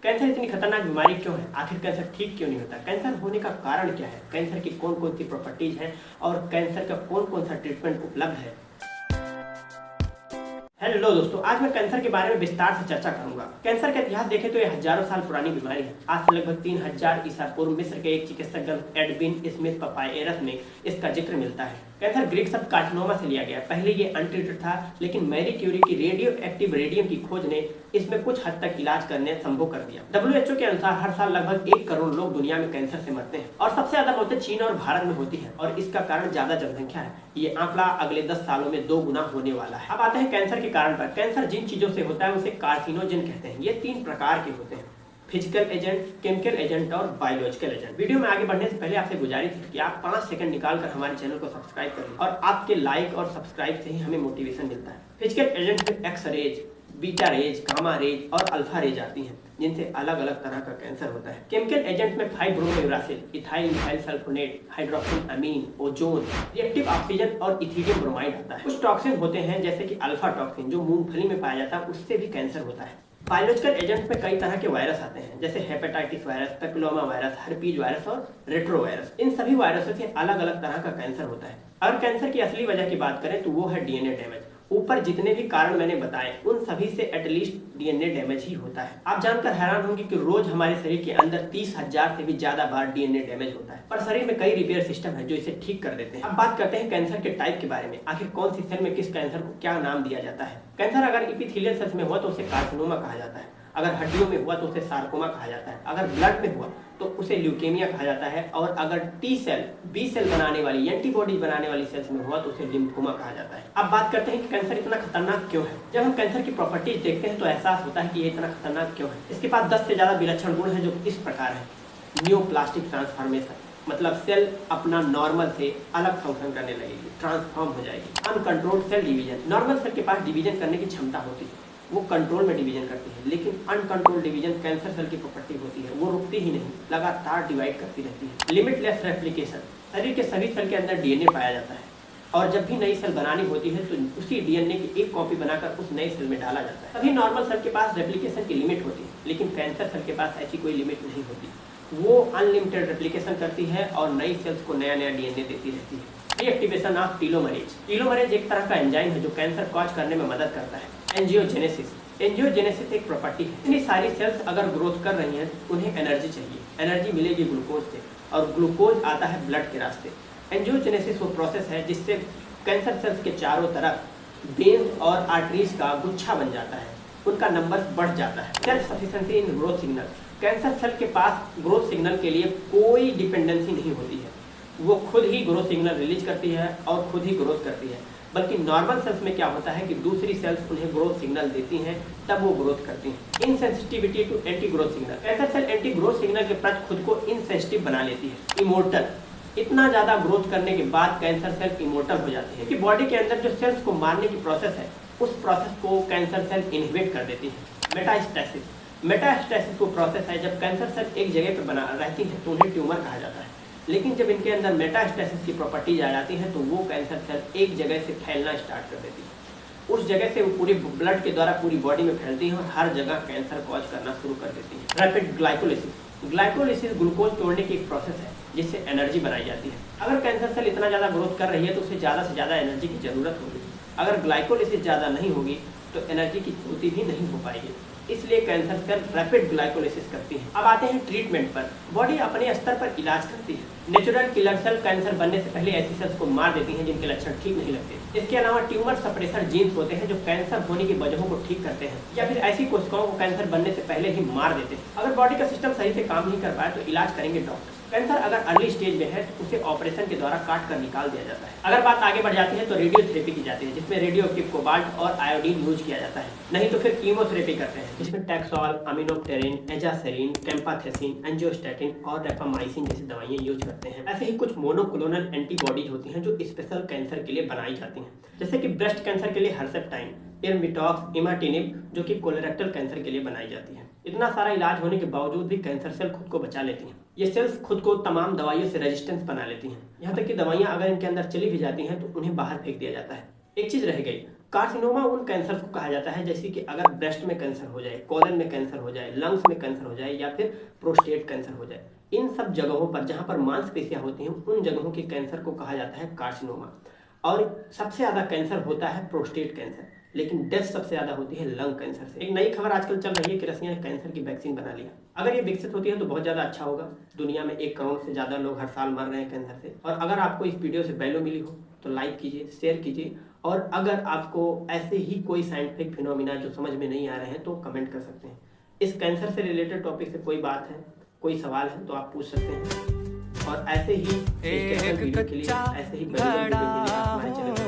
Cancer इतनी खतरनाक बीमारी क्यों है? आखिर कैंसर ठीक क्यों नहीं होता? कैंसर होने का कारण क्या है? कैंसर की कौन कौन सी प्रॉपर्टीज हैं और कैंसर का कौन कौन सा ट्रीटमेंट उपलब्ध है? हेलो दोस्तों, आज मैं कैंसर के बारे में विस्तार से चर्चा करूंगा। कैंसर का इतिहास देखें तो यह हजारों साल पुरानी बीमारी है। आज से लगभग 3000 ईसा पूर्व मिस्र के एक चिकित्सक एडविन स्मिथ पपायरस में इसका जिक्र मिलता है। कैंसर ग्रीक शब्द कार्सिनोमा से लिया गया। पहले ये अनट्रीटेड था, लेकिन मैरी क्यूरी की रेडियो एक्टिव रेडियम की खोज ने इसमें कुछ हद तक इलाज करने संभव कर दिया। WHO के अनुसार हर साल लगभग 1 करोड़ लोग दुनिया में कैंसर से मरते हैं और सबसे ज्यादा मौतें चीन और भारत में होती है और इसका कारण ज्यादा जनसंख्या है। ये आंकड़ा अगले 10 सालों में 2 गुना होने वाला है। अब आते हैं कैंसर के कारण पर। कैंसर जिन चीजों से होता है उसे कार्सिनोजेन कहते हैं। ये 3 प्रकार के होते हैं: फिजिकल एजेंट, केमिकल एजेंट और बायोलॉजिकल एजेंट। वीडियो में आगे बढ़ने से पहले आपसे गुजारिश है कि आप 5 सेकंड निकालकर हमारे चैनल को सब्सक्राइब करें और आपके लाइक और सब्सक्राइब से ही हमें मोटिवेशन मिलता है। फिजिकल एजेंट में X rays, beta rays, gamma rays और अल्फा रेज आती हैं, जिनसे अलग अलग तरह का कैंसर होता है। केमिकल एजेंट में फाइब्रोनेउरासिल, इथाइल मिथाइल सल्फोनेट, हाइड्रोक्सिन अमीन, ओजोन, रिएक्टिव ऑक्सीजन और इथीलियम ब्रोमाइड आता है। कुछ टॉक्सिन होते हैं जैसे कि अल्फा टॉक्सिन जो मूंगफली में पाया जाता है, उससे भी कैंसर होता है। बायोलॉजिकल एजेंट में कई तरह के वायरस आते हैं जैसे hepatitis virus, papilloma virus, herpes virus और रेट्रोवायरस। इन सभी वायरसों से अलग अलग तरह का कैंसर होता है। अगर कैंसर की असली वजह की बात करें तो वो है डीएनए डैमेज। ऊपर जितने भी कारण मैंने बताए उन सभी से एटलीस्ट डीएनए डैमेज ही होता है। आप जानकर हैरान होंगे कि रोज हमारे शरीर के अंदर 30,000 से भी ज्यादा बार डीएनए डैमेज होता है, पर शरीर में कई रिपेयर सिस्टम है जो इसे ठीक कर देते हैं। अब बात करते हैं कैंसर के टाइप के बारे में। आखिर कौन सी सेल में किस कैंसर को क्या नाम दिया जाता है? कैंसर अगर एपिथेलियल सेल्स में हुआ तो उसे कार्सिनोमा कहा जाता है। अगर हड्डियों में हुआ तो उसे सार्कोमा कहा जाता है। अगर ब्लड में हुआ तो उसे ल्यूकेमिया कहा जाता है और अगर टी सेल, बी सेल बनाने वाली, एंटीबॉडीज बनाने वाली सेल्स में हुआ तो उसे लिम्फोमा कहा जाता है। अब बात करते हैं कि कैंसर इतना खतरनाक क्यों है। जब हम कैंसर की प्रॉपर्टीज देखते हैं तो एहसास होता है कि ये इतना खतरनाक क्यों है। इसके पास 10 से ज्यादा विलक्षण गुण हैं जो इस प्रकार है। न्यूप्लास्टिक ट्रांसफॉर्मेशन, मतलब सेल अपना नॉर्मल से अलग फंक्शन करने लगेगी, ट्रांसफॉर्म हो जाएगी। Uncontrolled cell division, normal cell के पास डिवीजन करने की क्षमता होती है, वो कंट्रोल में डिवीजन करती है, लेकिन अनकंट्रोल्ड डिवीजन कैंसर सेल की प्रॉपर्टी होती है। वो रुकती ही नहीं, लगातार डिवाइड करती रहती है। लिमिटलेस रेप्लिकेशन, शरीर के सभी सेल के अंदर डीएनए पाया जाता है और जब भी नई सेल बनानी होती है तो उसी डीएनए की एक कॉपी बनाकर उस नए सेल में डाला जाता है। सभी नॉर्मल सेल के पास रेप्लिकेशन की लिमिट होती है, लेकिन कैंसर सेल के पास ऐसी कोई लिमिट नहीं होती। वो अनलिमिटेड रेप्लिकेशन करती है और नई सेल्स को नया नया डीएनए देती रहती है। रीएक्टिवेशन ऑफ टीलोमरेज, टीलोमरेज एक तरह का एंजाइम है जो कैंसर कॉज करने में मदद करता है। एंजियोजेनेसिस, एंजियोजेनेसिस एक प्रॉपर्टी है। इतनी सारी सेल्स अगर ग्रोथ कर रही हैं उन्हें एनर्जी चाहिए। एनर्जी मिलेगी ग्लूकोज से और ग्लूकोज आता है ब्लड के रास्ते। एंजियोजेनेसिस वो प्रोसेस है जिससे कैंसर सेल्स के चारों तरफ वेन्स और आर्टरीज का गुच्छा बन जाता है, उनका नंबर बढ़ जाता है। Self sufficiency in growth signal, cancer cell के पास ग्रोथ सिग्नल के लिए कोई डिपेंडेंसी नहीं होती है। वो खुद ही ग्रोथ सिग्नल रिलीज करती है और खुद ही ग्रोथ करती है। बल्कि नॉर्मल सेल्स में क्या होता है कि दूसरी सेल्स उन्हें ग्रोथ सिग्नल देती हैं, तब वो ग्रोथ करती हैं। Insensitivity to anti growth signal, cancer cell anti growth signal के प्रति खुद को इनसेंसिटिव बना लेती है। इमोर्टल, इतना ज्यादा ग्रोथ करने के बाद कैंसर सेल इमोर्टल हो जाती है कि बॉडी के अंदर जो सेल्स को मारने की प्रोसेस है उस प्रोसेस को कैंसर सेल इनहिबिट कर देती है। मेटास्टेसिस, मेटास्टेसिस वो प्रोसेस है जब कैंसर सेल एक जगह पर बना रहती है तो उन्हें ट्यूमर कहा जाता है, लेकिन जब इनके अंदर मेटास्टेसिस की प्रॉपर्टीज आ जाती हैं तो वो कैंसर सेल एक जगह से फैलना स्टार्ट कर देती है। उस जगह से वो पूरी ब्लड के द्वारा पूरी बॉडी में फैलती हैं और हर जगह कैंसर कॉज करना शुरू कर देती है। रैपिड ग्लाइकोलिसिस, ग्लाइकोलिसिस ग्लूकोज तोड़ने की एक प्रोसेस है जिससे एनर्जी बनाई जाती है। अगर कैंसर सेल इतना ज़्यादा ग्रोथ कर रही है तो उसे ज़्यादा से ज़्यादा एनर्जी की जरूरत होगी। अगर ग्लाइकोलिसिस ज़्यादा नहीं होगी तो एनर्जी की पूर्ति भी नहीं हो पाएगी, इसलिए कैंसर सेल रैपिड ग्लाइकोलिसिस करती है। अब आते हैं ट्रीटमेंट पर। बॉडी अपने स्तर पर इलाज करती है। नेचुरल किलर सेल कैंसर बनने से पहले ऐसी सेल्स को मार देती हैं जिनके लक्षण ठीक नहीं लगते। इसके अलावा ट्यूमर सप्रेसर जीन्स होते हैं जो कैंसर होने की वजहों को ठीक करते हैं या फिर ऐसी कोशिकाओं को कैंसर बनने से पहले ही मार देते हैं। अगर बॉडी का सिस्टम सही से काम नहीं कर पाए तो इलाज करेंगे डॉक्टर। कैंसर अगर अर्ली स्टेज में है तो उसे ऑपरेशन के द्वारा काट कर निकाल दिया जाता है। अगर बात आगे बढ़ जाती है तो रेडियोथेरेपी की जाती है जिसमें रेडियोएक्टिव कोबाल्ट और आयोडीन यूज किया जाता है। नहीं तो फिर कीमोथेरेपी करते हैं जिसमें टैक्सोल, अमीनोप्टेरिन, एजासेरिन, कैम्पाथेसिन, एंजियोस्टैटिन और रेपामाइसिन जैसी दवाइयां यूज करते हैं। ऐसे ही कुछ मोनोक्लोनल एंटीबॉडीज होती हैं जो स्पेशल कैंसर के लिए बनाई जाती हैं, जैसे कि ब्रेस्ट कैंसर के लिए हर्सेप्टाइन, एर्मिटॉक्स, इमाटिनिब जो कि कोलोरेक्टल कैंसर के लिए बनाई जाती है। इतना सारा इलाज होने के बावजूद भी कैंसर सेल खुद को बचा लेती हैं। ये सेल्स खुद को तमाम दवाइयों से रेजिस्टेंस बना लेती हैं। यहाँ तक कि दवाइयाँ अगर इनके अंदर चली भी जाती हैं तो उन्हें बाहर फेंक दिया जाता है। एक चीज रह गई, कार्सिनोमा उन कैंसर को कहा जाता है जैसे कि अगर ब्रेस्ट में कैंसर हो जाए, कोलन में कैंसर हो जाए, लंग्स में कैंसर हो जाए या फिर प्रोस्टेट कैंसर हो जाए, इन सब जगहों पर जहां पर मांसपेशियां होती हैं उन जगहों के कैंसर को कहा जाता है कार्सिनोमा। और सबसे ज़्यादा कैंसर होता है प्रोस्टेट कैंसर, लेकिन डेथ सबसे ज़्यादा होती है लंग कैंसर से। एक नई खबर आजकल चल रही है कि रसिया ने कैंसर की वैक्सीन बना लिया। अगर ये विकसित होती है तो बहुत ज़्यादा अच्छा होगा। दुनिया में 1 करोड़ से ज़्यादा लोग हर साल मर रहे हैं कैंसर से। और अगर आपको इस वीडियो से वैल्यू मिली हो तो लाइक कीजिए, शेयर कीजिए, और अगर आपको ऐसे ही कोई साइंटिफिक फिनोमिना जो समझ में नहीं आ रहे हैं तो कमेंट कर सकते हैं। इस कैंसर से रिलेटेड टॉपिक से कोई बात है, कोई सवाल है तो आप पूछ सकते हैं। और ऐसे ही वीडियो के लिए, ऐसे ही बड़ी वीडियो के लिए हमारे चैनल